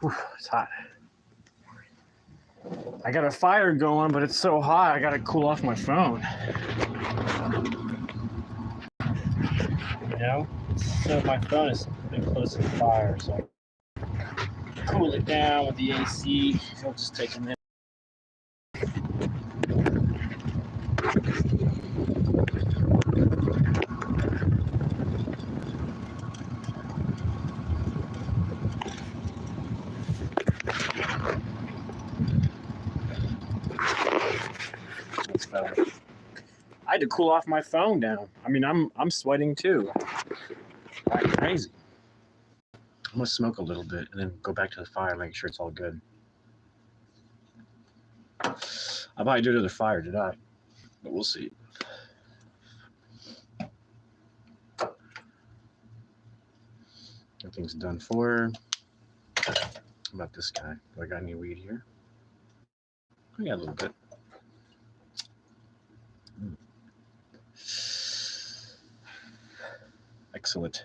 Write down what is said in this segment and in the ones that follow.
Whew, it's hot. I got a fire going, but it's so hot I gotta cool off my phone. You know? So my phone is been close to the fire, so I cool it down with the AC. It'll just take a minute. That's better. I had to cool off my phone down. I mean, I'm sweating too. Like crazy. I'm gonna smoke a little bit and then go back to the fire, make sure it's all good. I might do another fire tonight, but we'll see. Everything's done for. How about this guy? Do I got any weed here? I got a little bit. Excellent.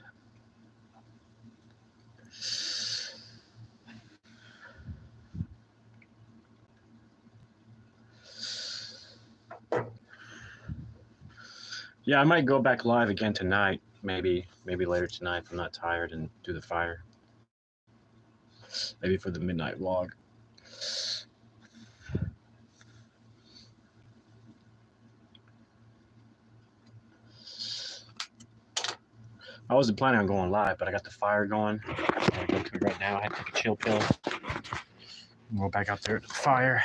Yeah, I might go back live again tonight. Maybe later tonight if I'm not tired and do the fire. Maybe for the midnight vlog. I wasn't planning on going live, but I got the fire going. I'm gonna go to it right now. I had to take a chill pill. Go back out there to the fire.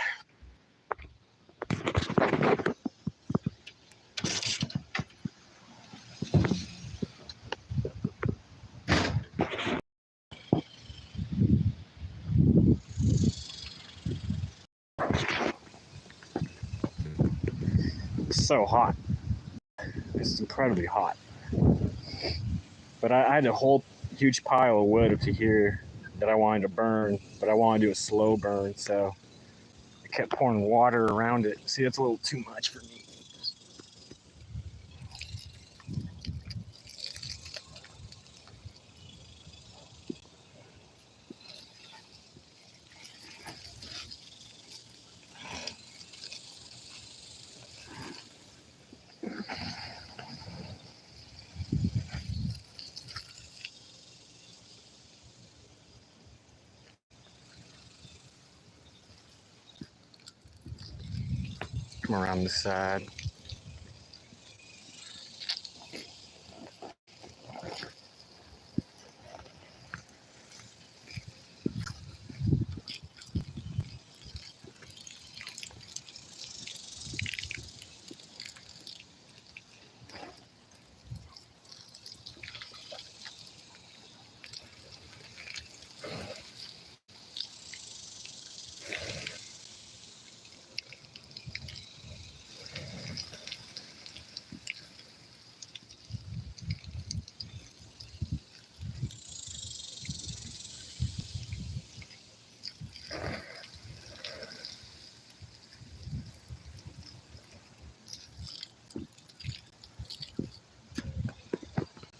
It's so hot. It's incredibly hot. But I had a whole huge pile of wood up to here that I wanted to burn, but I wanted to do a slow burn, so I kept pouring water around it. See, that's a little too much for me. Come around this side.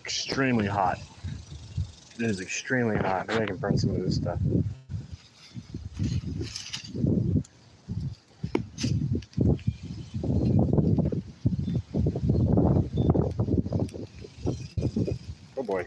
Extremely hot. It is extremely hot. Maybe I can burn some of this stuff. Oh boy.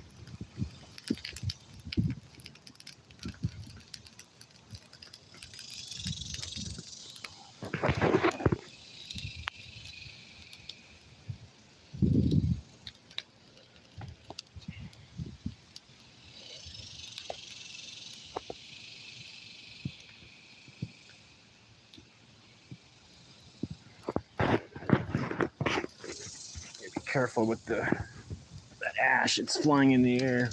Be careful with that ash. It's flying in the air.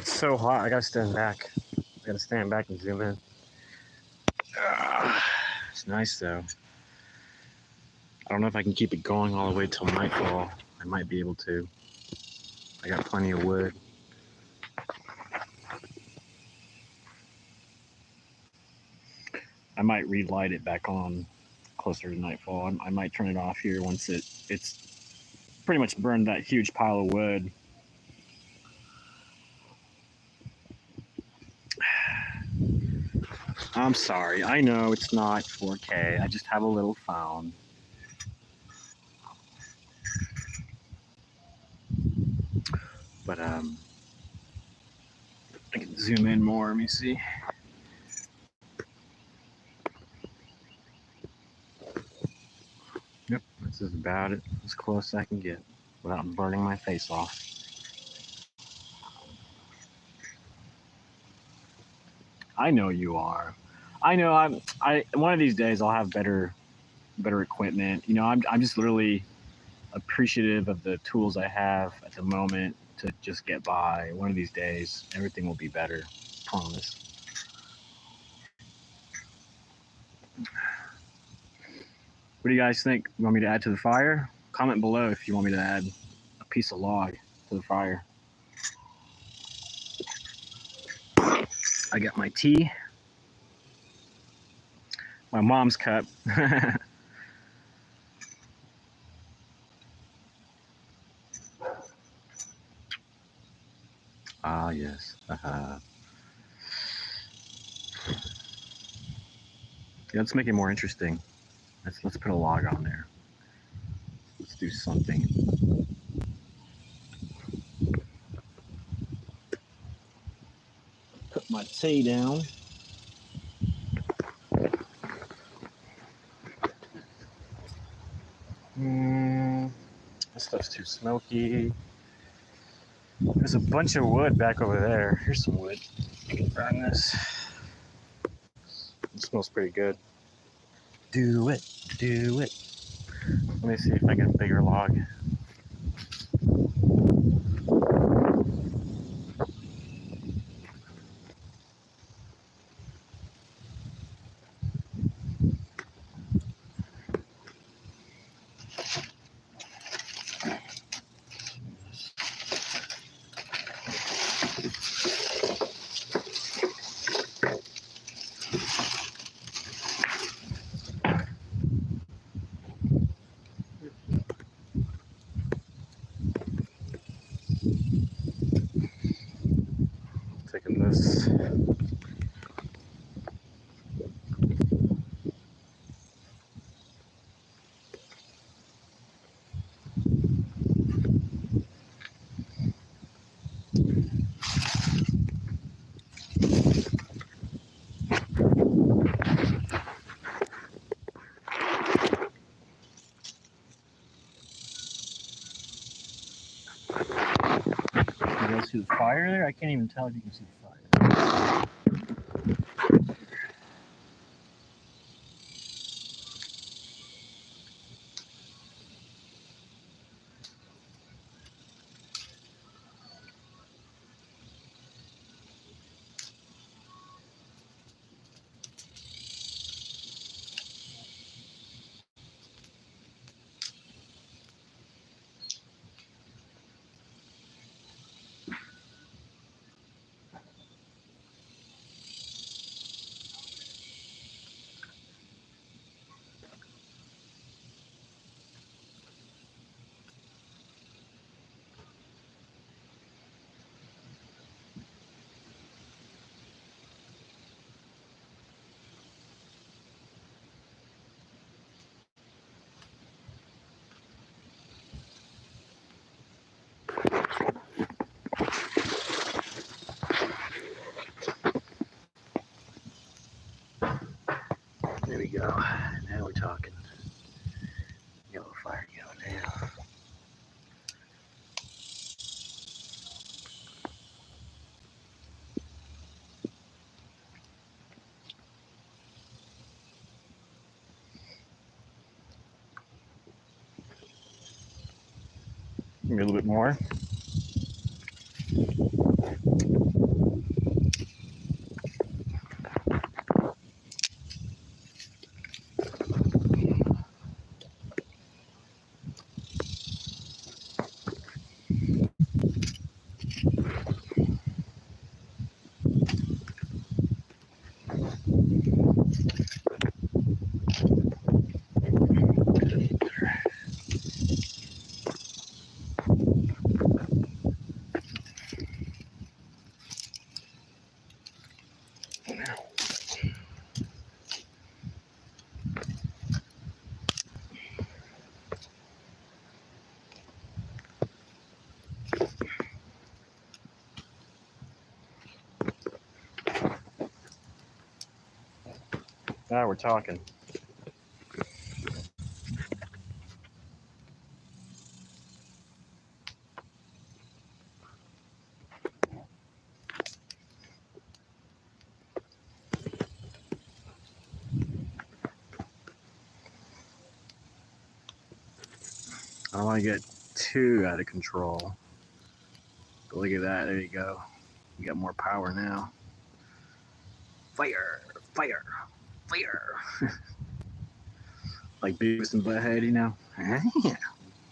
It's so hot. I gotta stand back. I gotta stand back and zoom in. It's nice though. I don't know if I can keep it going all the way till nightfall. I might be able to. I got plenty of wood. I might relight it back on closer to nightfall. I might turn it off here once it's pretty much burned that huge pile of wood. I'm sorry. I know it's not 4K. I just have a little phone. But I can zoom in more. Let me see. Yep, this is about it. As close as I can get without burning my face off. I know you are. I know one of these days I'll have better equipment. You know, I'm just literally appreciative of the tools I have at the moment to just get by. One of these days everything will be better. Promise. What do you guys think? You want me to add to the fire? Comment below if you want me to add a piece of log to the fire. I got my tea. My mom's cup. Ah, yes. Yeah, let's make it more interesting. Let's put a log on there. Let's do something. Put my tea down. This stuff's too smoky. There's a bunch of wood back over there. Here's some wood. I can burn this. It smells pretty good. Do it. Do it. Let me see if I get a bigger log. Taking this. You guys see the fire there? I can't even tell if you can see the fire. There we go. Now we're talking. Yellow fire going now. Maybe a little bit more. Now we're talking. I don't want to get too out of control. But look at that. There you go. You got more power now. Fire, fire, fire. Like Beavis and Butthead, you know?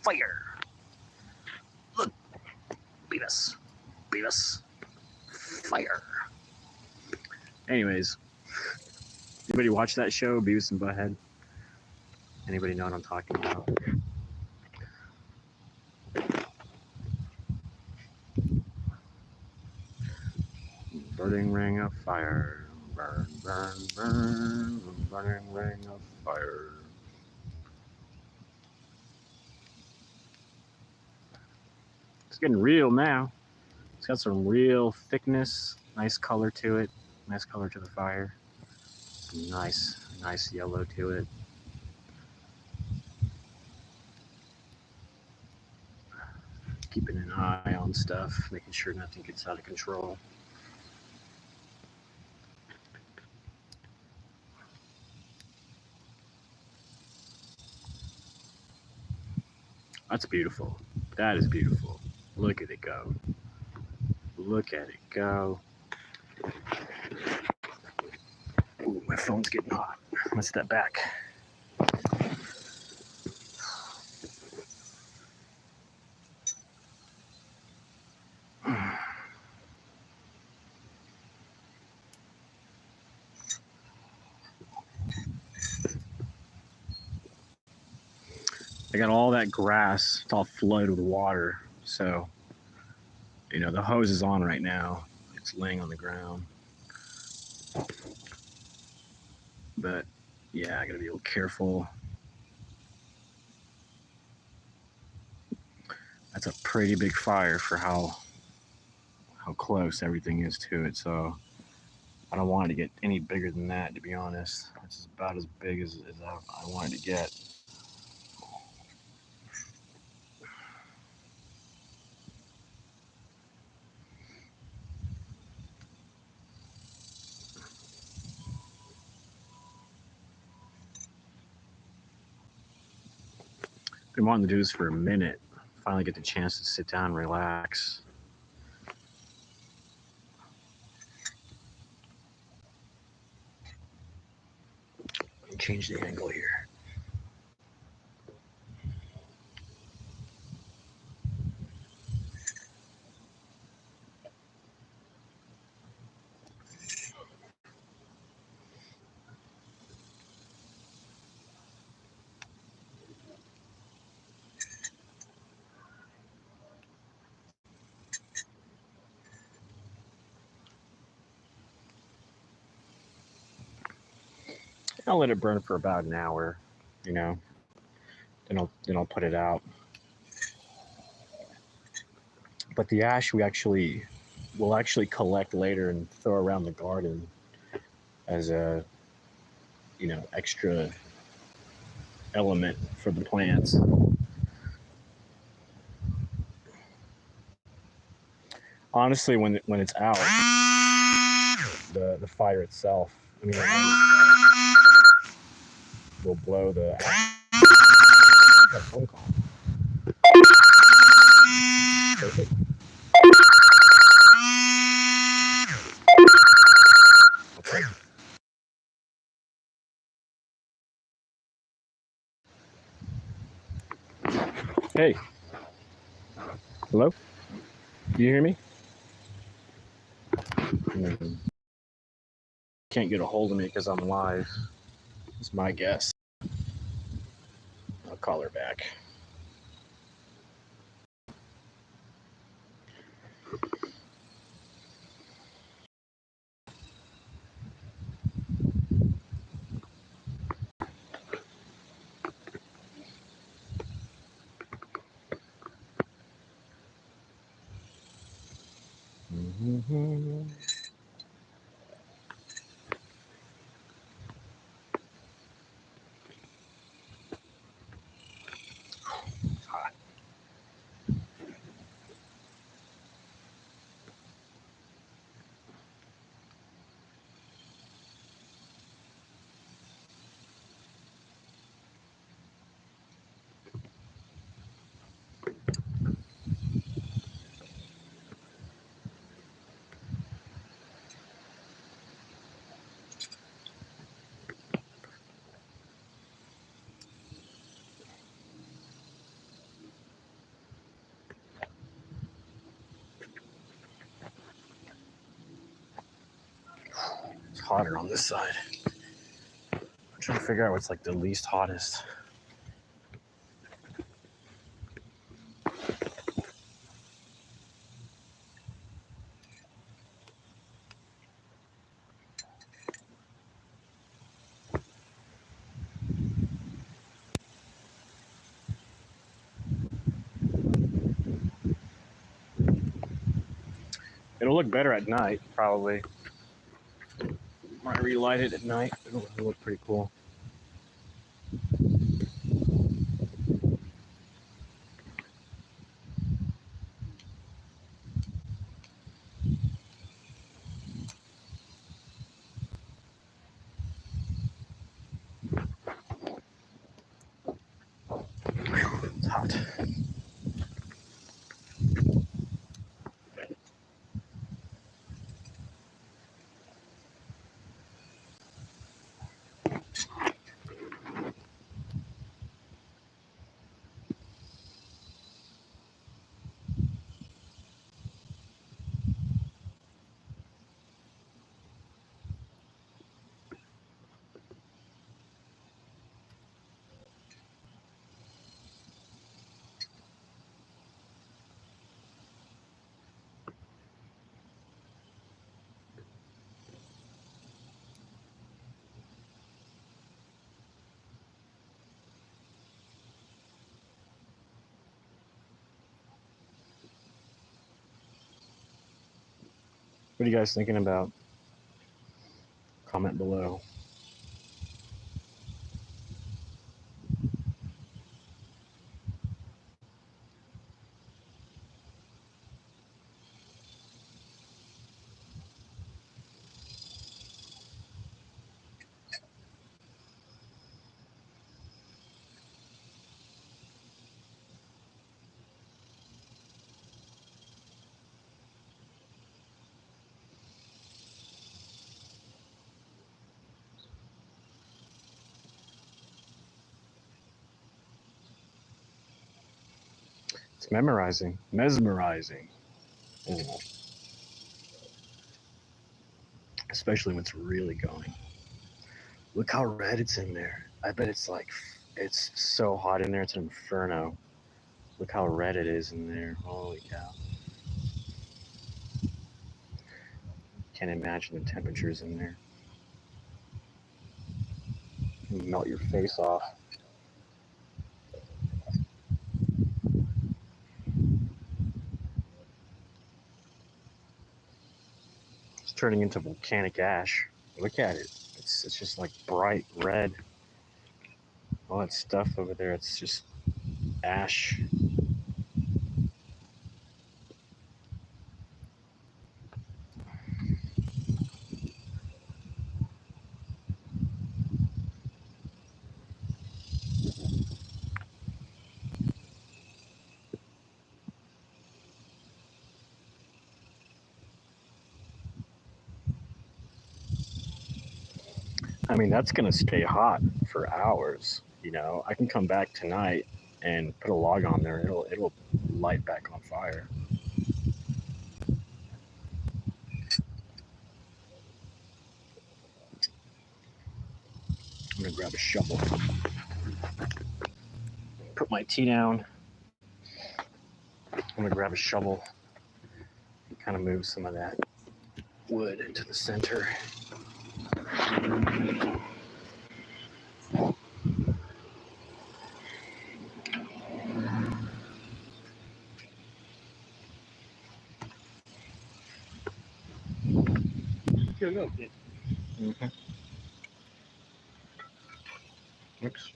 Fire. Look, Beavis, Beavis, fire. Anyways, anybody watch that show, Beavis and Butthead? Anybody know what I'm talking about? Burning ring of fire. Burn, burn, burn. Burning ring of fire. It's getting real now. It's got some real thickness. Nice color to it. Nice color to the fire. Nice yellow to it. Keeping an eye on stuff, making sure nothing gets out of control. That's beautiful. That is beautiful. Look at it go. Look at it go. Ooh, my phone's getting hot. Let's step back. I got all that grass. It's all flooded with water. So, you know, the hose is on right now. It's laying on the ground. But, yeah, I got to be a little careful. That's a pretty big fire for how close everything is to it. So, I don't want it to get any bigger than that, to be honest. It's about as big as I want it to get. Been wanting to do this for a minute. Finally get the chance to sit down and relax. Change the angle here. I'll let it burn for about an hour, you know. Then I'll put it out. But the ash will actually collect later and throw around the garden as a, you know, extra element for the plants. Honestly, when it's out, the fire itself, I mean, will blow the phone call. Perfect. Okay. Hey. Hello? Do you hear me? Can't get a hold of me because I'm live. It's my guess. I'll call her back. Mm-hmm. It's hotter on this side. I'm trying to figure out what's like the least hottest. It'll look better at night, probably. When I relight it at night, it'll look pretty cool. It's hot. What are you guys thinking about? Comment below. It's mesmerizing. Especially when it's really going. Look how red it's in there. I bet it's so hot in there, it's an inferno. Look how red it is in there. Holy cow. Can't imagine the temperatures in there. It'll melt your face off. It's turning into volcanic ash. Look at it. It's just like bright red. All that stuff over there, it's just ash. I mean, that's gonna stay hot for hours. You know, I can come back tonight and put a log on there. It'll light back on fire. I'm gonna grab a shovel. Put my tea down. I'm gonna grab a shovel and kind of move some of that wood into the center. Here we go, kid. Mm-hmm. Oops.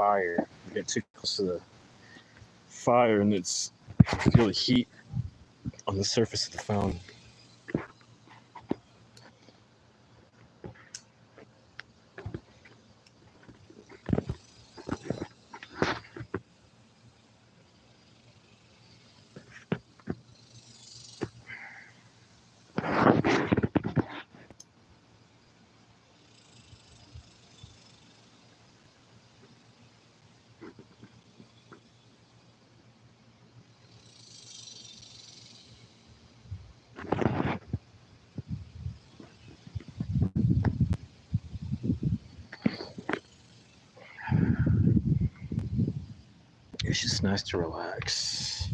fire. You get too close to the fire, and it's you feel the heat on the surface of the fountain. It's just nice to relax.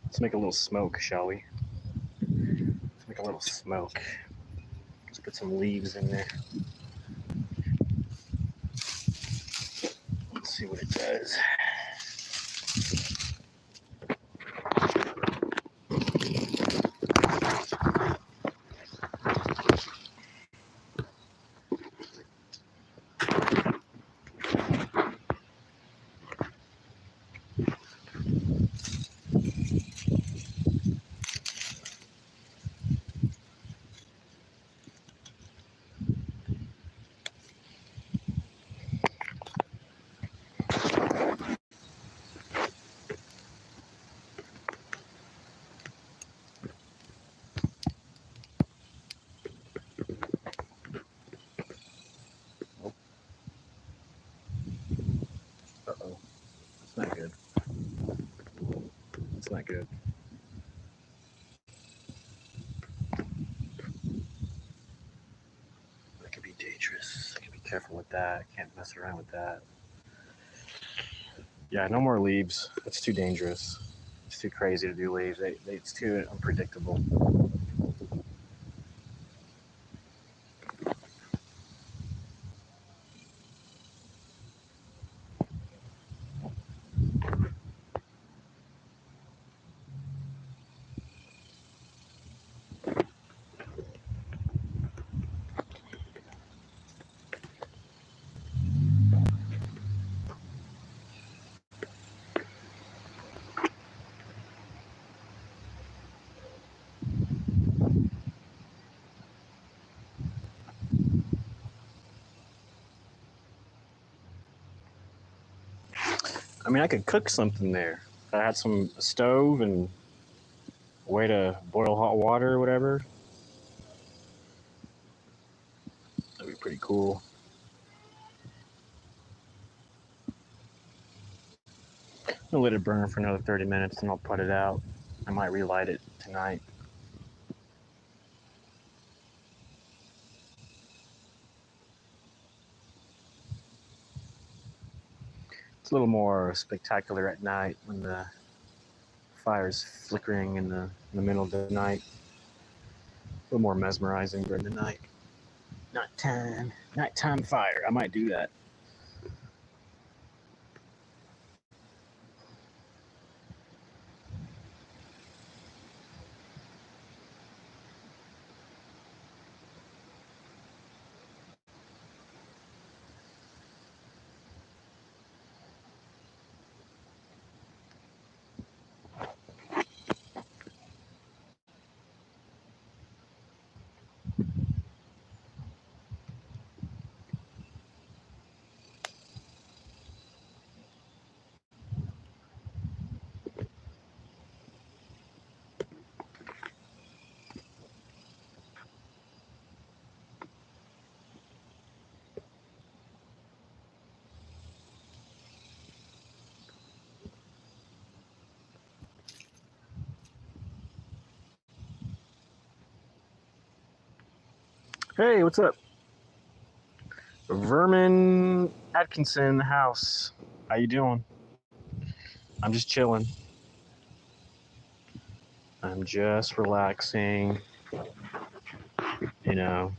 Let's make a little smoke, shall we? Let's make a little smoke. Let's put some leaves in there. Let's see what it does. Uh-oh. That's not good. That's not good. That could be dangerous. I gotta be careful with that. Can't mess around with that. Yeah, no more leaves. That's too dangerous. It's too crazy to do leaves. It's too unpredictable. I mean, I could cook something there. If I had a stove and a way to boil hot water or whatever. That'd be pretty cool. I'll let it burn for another 30 minutes and I'll put it out. I might relight it tonight. It's a little more spectacular at night when the fire's flickering in the middle of the night. A little more mesmerizing during the night. Nighttime fire. I might do that. Hey, what's up? Vermin Atkinson house. How you doing? I'm just chilling. I'm just relaxing. You know,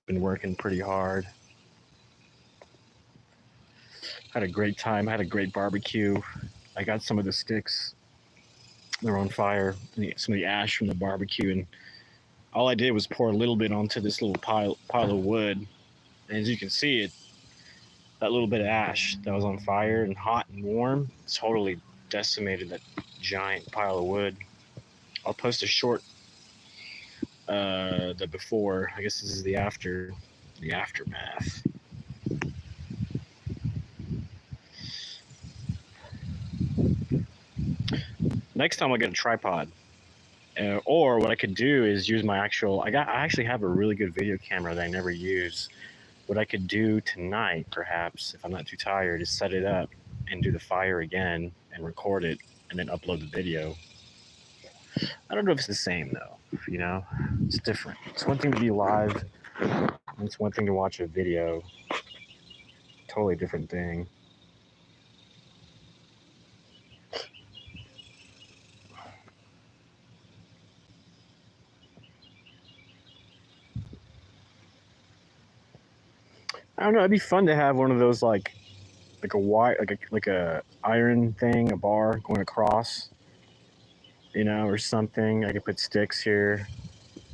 been working pretty hard. Had a great time. Had a great barbecue. I got some of the sticks. They're on fire. Some of the ash from the barbecue, and all I did was pour a little bit onto this little pile of wood. And as you can see, that little bit of ash that was on fire and hot and warm totally decimated that giant pile of wood. I'll post a short the before. I guess this is the aftermath. Next time I'll get a tripod. Or what I could do is use my actual. I actually have a really good video camera that I never use. What I could do tonight, perhaps, if I'm not too tired, is set it up and do the fire again and record it and then upload the video. I don't know if it's the same though. You know, it's different. It's one thing to be live, and it's one thing to watch a video. Totally different thing. I don't know. It'd be fun to have one of those like a wire, like a iron thing, a bar going across, you know, or something. I could put sticks here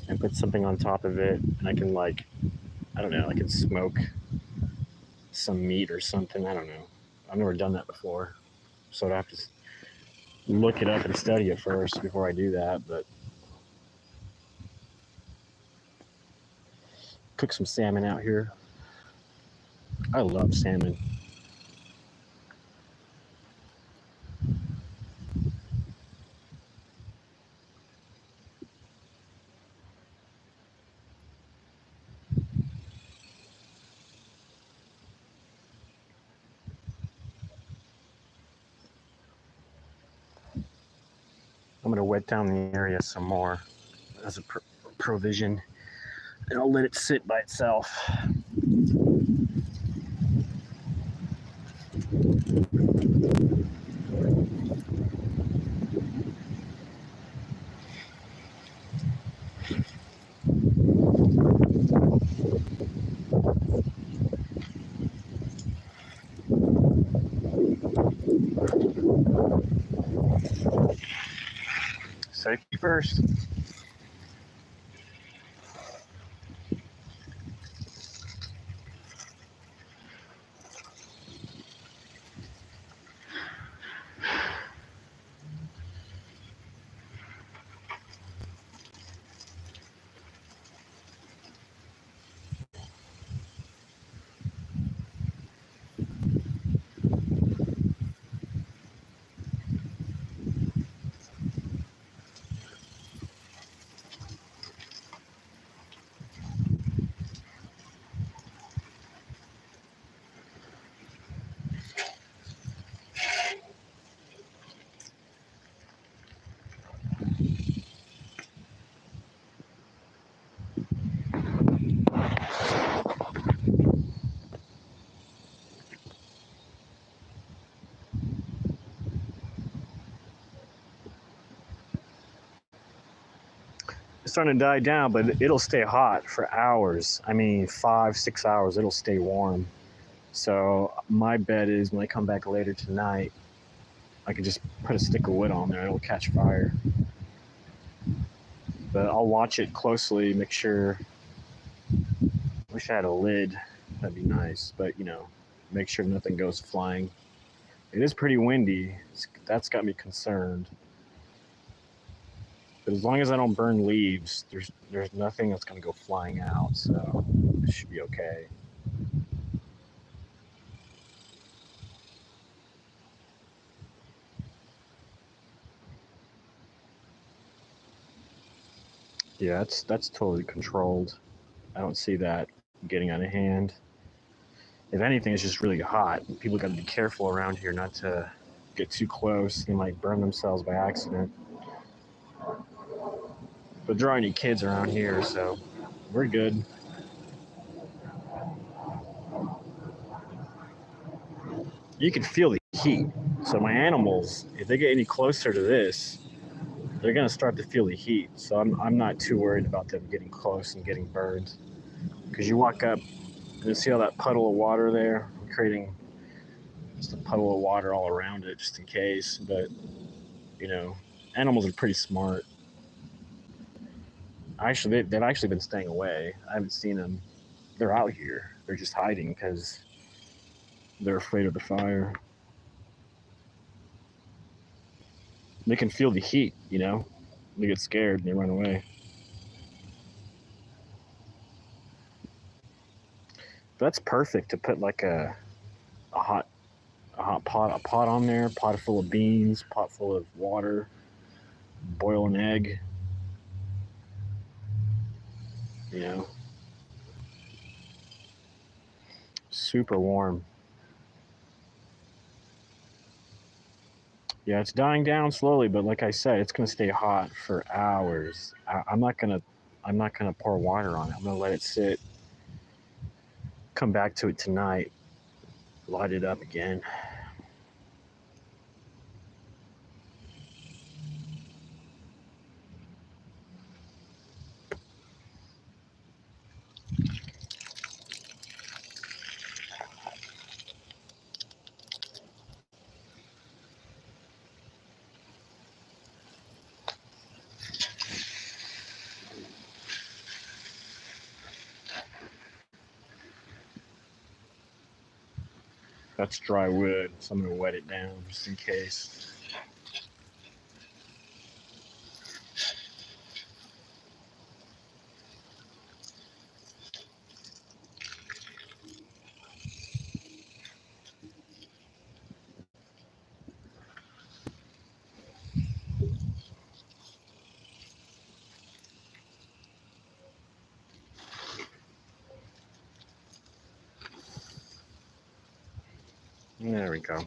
and put something on top of it, and I can I don't know, I can smoke some meat or something. I don't know. I've never done that before, so I'd have to look it up and study it first before I do that. But cook some salmon out here. I love salmon. I'm gonna wet down the area some more as a provision, and I'll let it sit by itself. Safety first. starting to die down, but it'll stay hot for hours. I mean, 5, 6 hours, it'll stay warm. So my bet is when I come back later tonight, I can just put a stick of wood on there. It'll catch fire. But I'll watch it closely, make sure. Wish I had a lid. That'd be nice. But, make sure nothing goes flying. It is pretty windy. That's got me concerned. But as long as I don't burn leaves, there's nothing that's going to go flying out. So it should be okay. Yeah, that's totally controlled. I don't see that getting out of hand. If anything, it's just really hot. People got to be careful around here not to get too close. They might burn themselves by accident. But there aren't any kids around here, so we're good. You can feel the heat. So my animals, if they get any closer to this, they're gonna start to feel the heat. So I'm not too worried about them getting close and getting burned. Because you walk up and you see all that puddle of water there, creating just a puddle of water all around it, just in case. But you know, animals are pretty smart. Actually, they've actually been staying away. I haven't seen them. They're out here. They're just hiding because they're afraid of the fire. They can feel the heat. They get scared and they run away. That's perfect to put like a hot a pot on there, pot full of beans, pot full of water, boil an egg. You know, super warm. Yeah, it's dying down slowly, but like I said, it's gonna stay hot for hours. I'm not gonna pour water on it. I'm gonna let it sit. Come back to it tonight. Light it up again. That's dry wood, so I'm gonna wet it down just in case. There we go.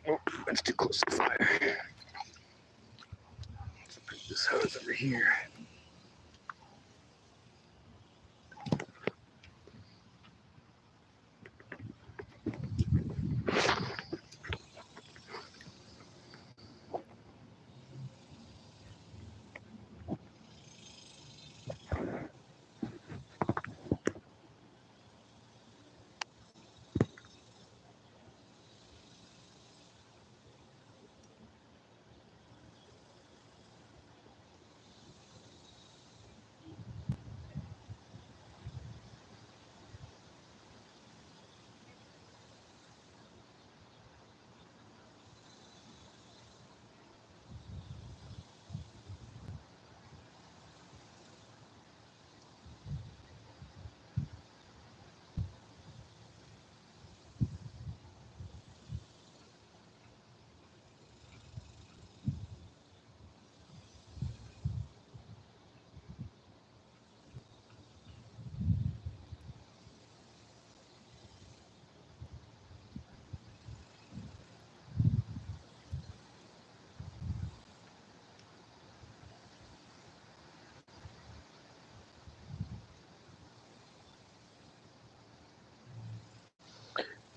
Oh, that's too close to the fire. Let's put this hose over here.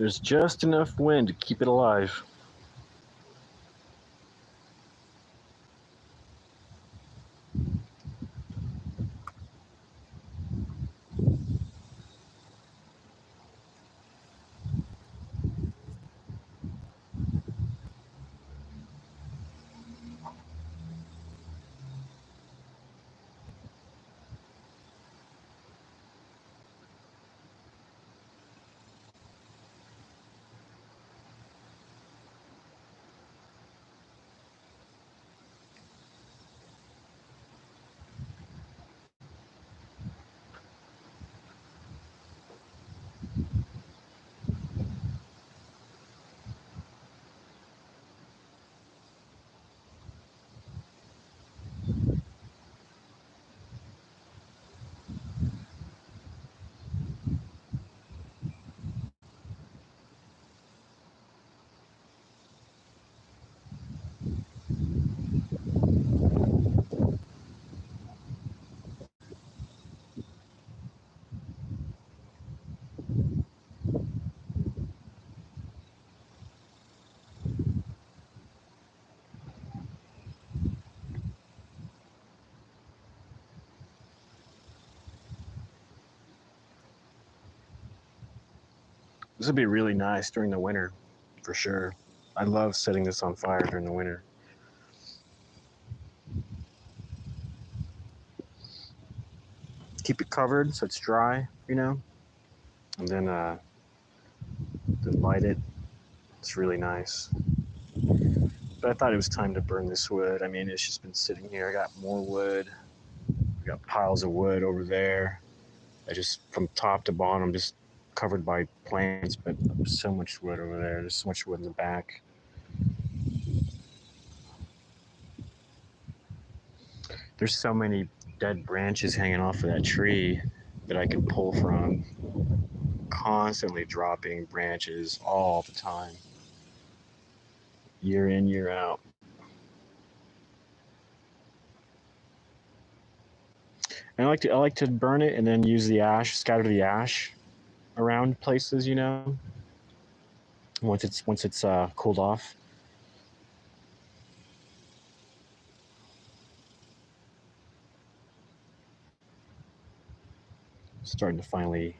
There's just enough wind to keep it alive. This would be really nice during the winter, for sure. I love setting this on fire during the winter. Keep it covered so it's dry, and then light it. It's really nice. But I thought it was time to burn this wood. I mean, it's just been sitting here. I got more wood. I got piles of wood over there. I just, from top to bottom, just covered by plants, but so much wood over there. There's so much wood in the back. There's so many dead branches hanging off of that tree that I can pull from. Constantly dropping branches all the time, year in, year out. And I like to burn it and then use the ash, scatter the ash around places, once it's cooled off. Starting to finally,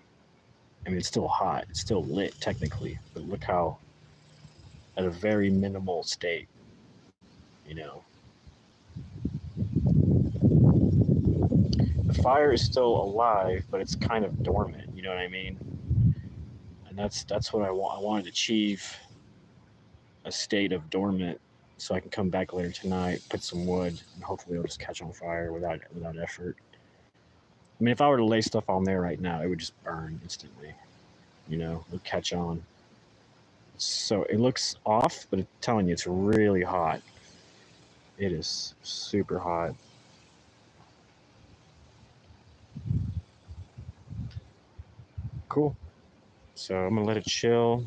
I mean, it's still hot, it's still lit technically, but look how at a very minimal state, you know. The fire is still alive, but it's kind of dormant. You know what I mean? And that's what I want. I want to achieve a state of dormant, so I can come back later tonight, put some wood, and hopefully it'll just catch on fire without effort. I mean, if I were to lay stuff on there right now, it would just burn instantly. It would catch on. So it looks off, but it's telling you it's really hot. It is super hot. Cool. So I'm gonna let it chill.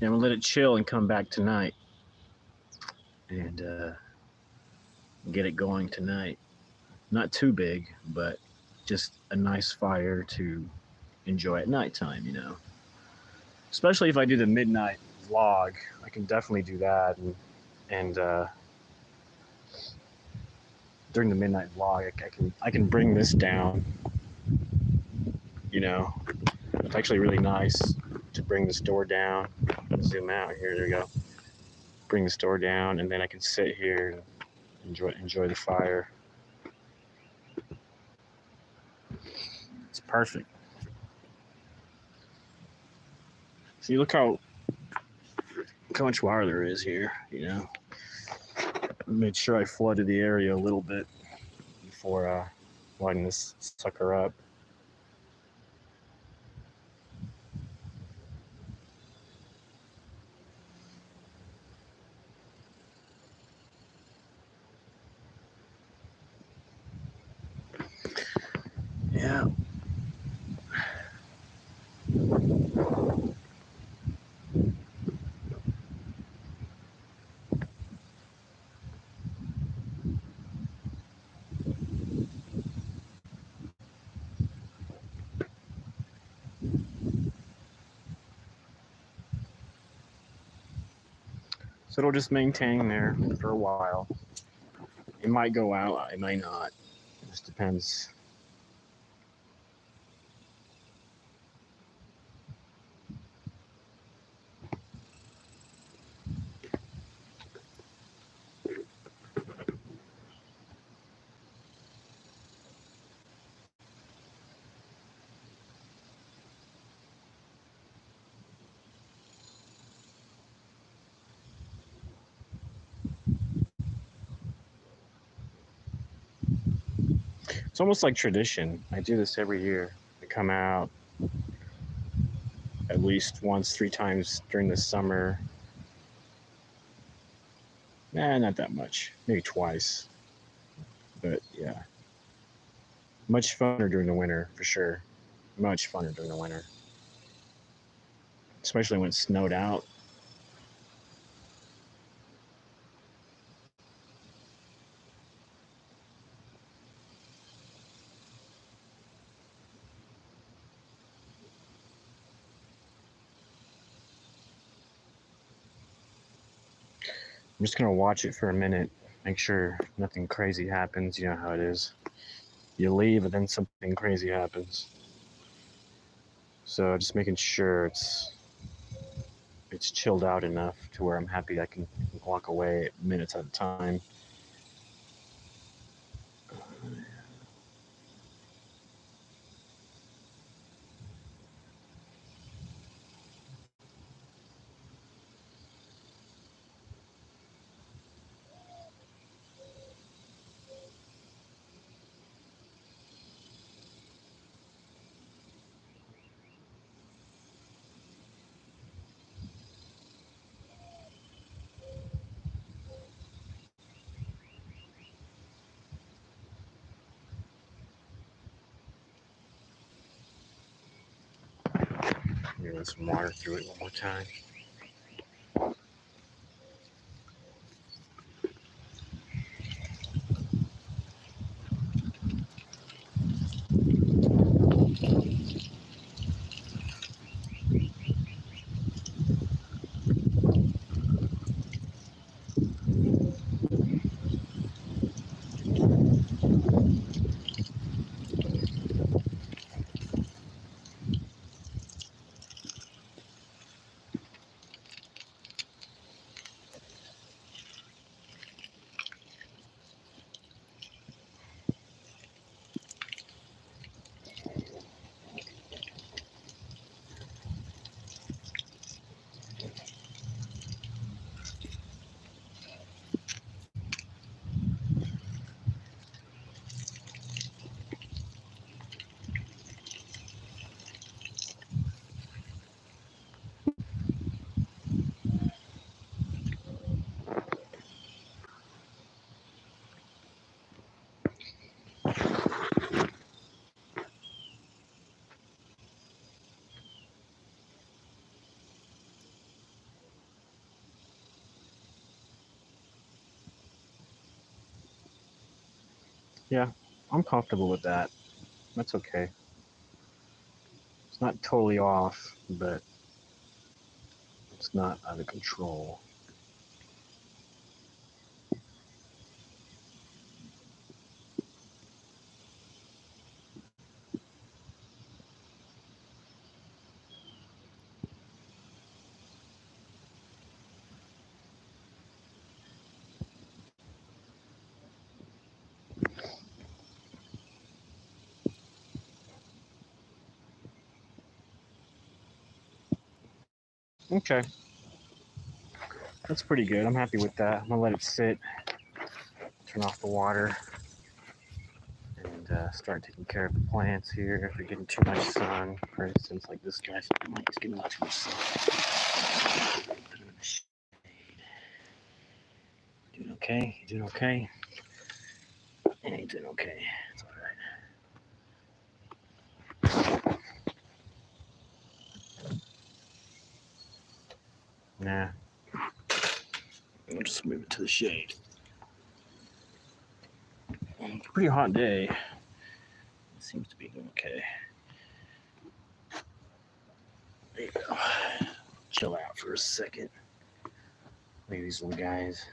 Yeah, I'm gonna let it chill and come back tonight and get it going tonight. Not too big, but just a nice fire to enjoy at nighttime. Especially if I do the midnight vlog, I can definitely do that. And during the midnight vlog, I can bring this down. It's actually really nice to bring this door down. Zoom out here. There we go. Bring this door down, and then I can sit here and enjoy the fire. It's perfect. See, look how much water there is here. I made sure I flooded the area a little bit before lighting this sucker up. Yeah. So it'll just maintain there for a while. It might go out, it might not. It just depends. It's almost like tradition. I do this every year. I come out at least once, 3 times during the summer. Nah, not that much. Maybe twice. But yeah. Much funner during the winter, for sure. Much funner during the winter. Especially when it snowed out. I'm just gonna watch it for a minute, make sure nothing crazy happens. You know how it is. You leave and then something crazy happens. So just making sure it's chilled out enough to where I'm happy I can walk away minutes at a time. Let me run some water through it one more time. Yeah, I'm comfortable with that. That's okay. It's not totally off, but it's not out of control. Okay, that's pretty good. I'm happy with that. I'm gonna let it sit, turn off the water, and start taking care of the plants here. If they're getting too much sun, for instance, like this guy, he's getting too much sun. Put him in the shade. Doing okay? You doing okay? Yeah, he's doing okay. It's all right. Nah, I'll just move it to the shade. Pretty hot day. It seems to be doing okay. There you go. Chill out for a second. Look at these little guys.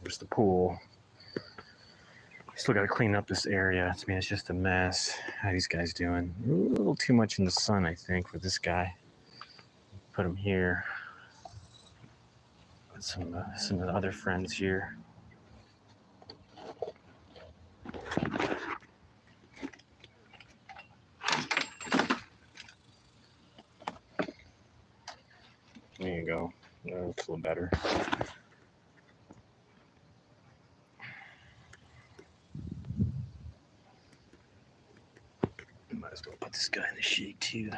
There's the pool. Still got to clean up this area. I mean, it's just a mess. How are these guys doing? A little too much in the sun, I think, for this guy. Put him here. Put some of the other friends here. There you go. That's a little better. Might as well put this guy in the shade too.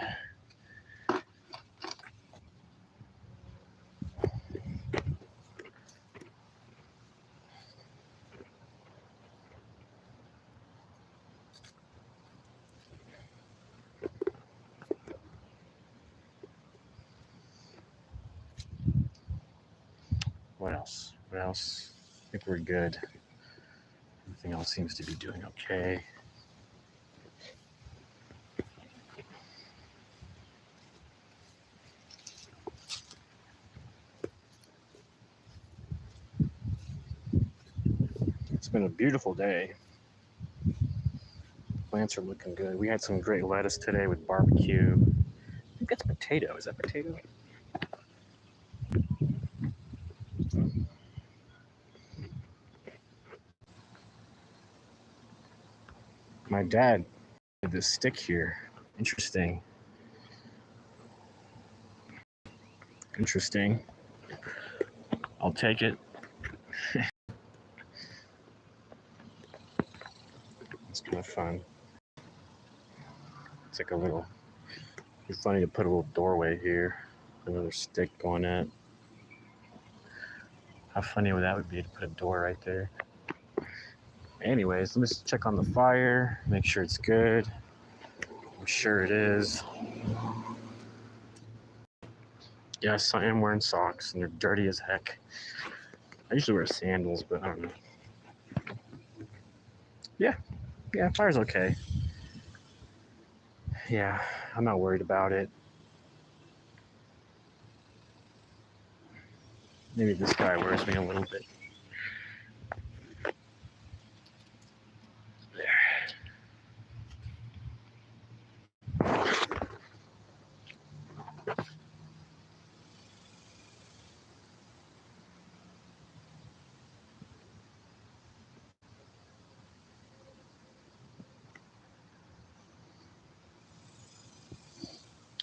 What else? What else? I think we're good. Everything else seems to be doing okay. It's been a beautiful day. Plants are looking good. We had some great lettuce today with barbecue. I think that's potato. Is that potato? My dad had this stick here. Interesting. Interesting. I'll take it. It's kind of fun. It's like a little, it'd be funny to put a little doorway here. Another stick going in. How funny would that be to put a door right there? Anyways, let me just check on the fire, make sure it's good. I'm sure it is. Yes, I am wearing socks, and they're dirty as heck. I usually wear sandals, but I don't know. Yeah, fire's okay. Yeah, I'm not worried about it. Maybe this guy worries me a little bit.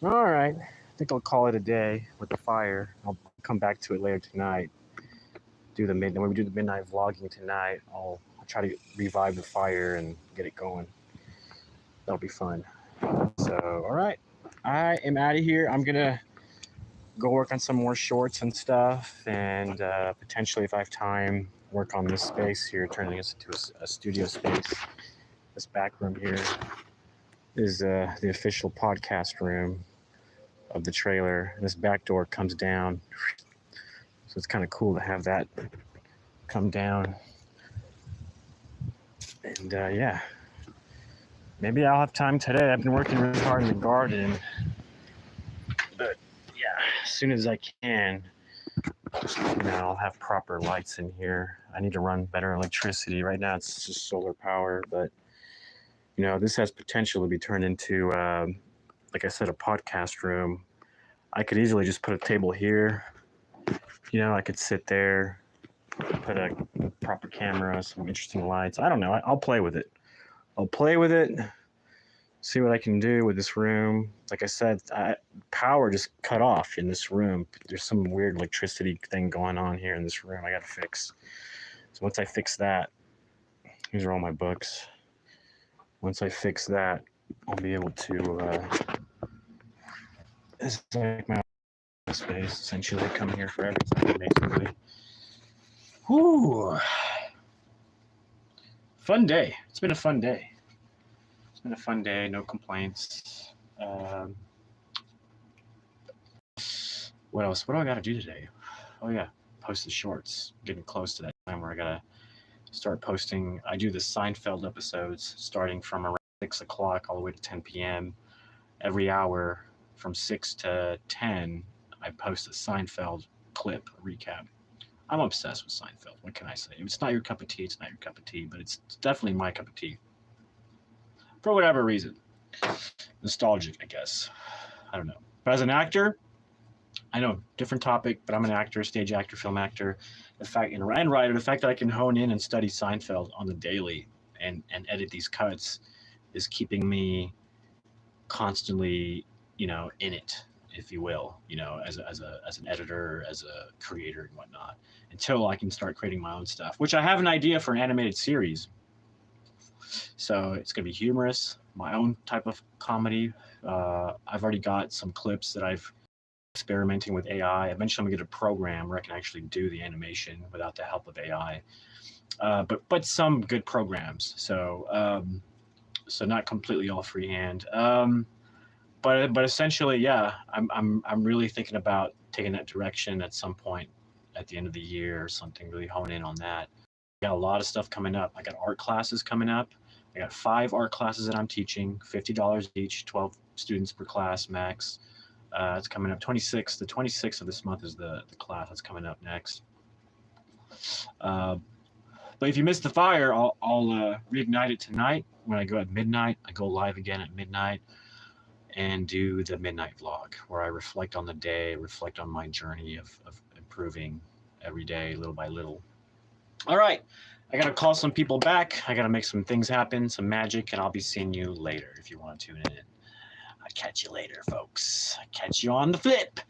All right, I think I'll call it a day with the fire. I'll come back to it later tonight. When we do the midnight vlogging tonight, I'll try to revive the fire and get it going. That'll be fun. So, all right, I am out of here. I'm gonna go work on some more shorts and stuff, and potentially, if I have time, work on this space here, turning this into a studio space. This back room here is the official podcast room of the trailer. This back door comes down, so it's kind of cool to have that come down. And yeah, maybe I'll have time today. I've been working really hard in the garden, but yeah, as soon as I can, I'll have proper lights in here. I need to run better electricity. Right now it's just solar power, but this has potential to be turned into, like I said, a podcast room. I could easily just put a table here. I could sit there, put a proper camera, some interesting lights. I don't know. I'll play with it. See what I can do with this room. Like I said, power just cut off in this room. There's some weird electricity thing going on here in this room I got to fix. So once I fix that, these are all my books. Once I fix that, I'll be able to, this is like my space, essentially. I come here for everything, basically. Whew. Fun day. It's been a fun day. No complaints. What else? What do I got to do today? Oh yeah, post the shorts. Getting close to that time where I gotta start posting. I do the Seinfeld episodes starting from around 6 o'clock all the way to 10 p.m. Every hour from 6 to 10, I post a Seinfeld clip, a recap. I'm obsessed with Seinfeld. What can I say? If it's not your cup of tea, it's not your cup of tea, but it's definitely my cup of tea. For whatever reason. Nostalgic, I guess. I don't know. But as an actor, I know, different topic, but I'm an actor, stage actor, film actor. The fact, and writer, the fact that I can hone in and study Seinfeld on the daily and edit these cuts is keeping me constantly, in it, if you will, as an editor, as a creator and whatnot, until I can start creating my own stuff, which I have an idea for an animated series. So it's going to be humorous, my own type of comedy. I've already got some clips that I've experimenting with AI. Eventually, I'm gonna get a program where I can actually do the animation without the help of AI. But some good programs. So not completely all freehand. But essentially, yeah, I'm really thinking about taking that direction at some point at the end of the year or something. Really hone in on that. I got a lot of stuff coming up. I got art classes coming up. I got 5 art classes that I'm teaching, $50 each, 12 students per class max. It's coming up 26th. The 26th of this month is the class that's coming up next. But if you missed the fire, I'll reignite it tonight when I go at midnight. I go live again at midnight and do the midnight vlog where I reflect on the day, reflect on my journey of improving every day, little by little. All right, I gotta call some people back. I gotta make some things happen, some magic, and I'll be seeing you later if you want to tune in. I'll catch you later, folks. I'll catch you on the flip.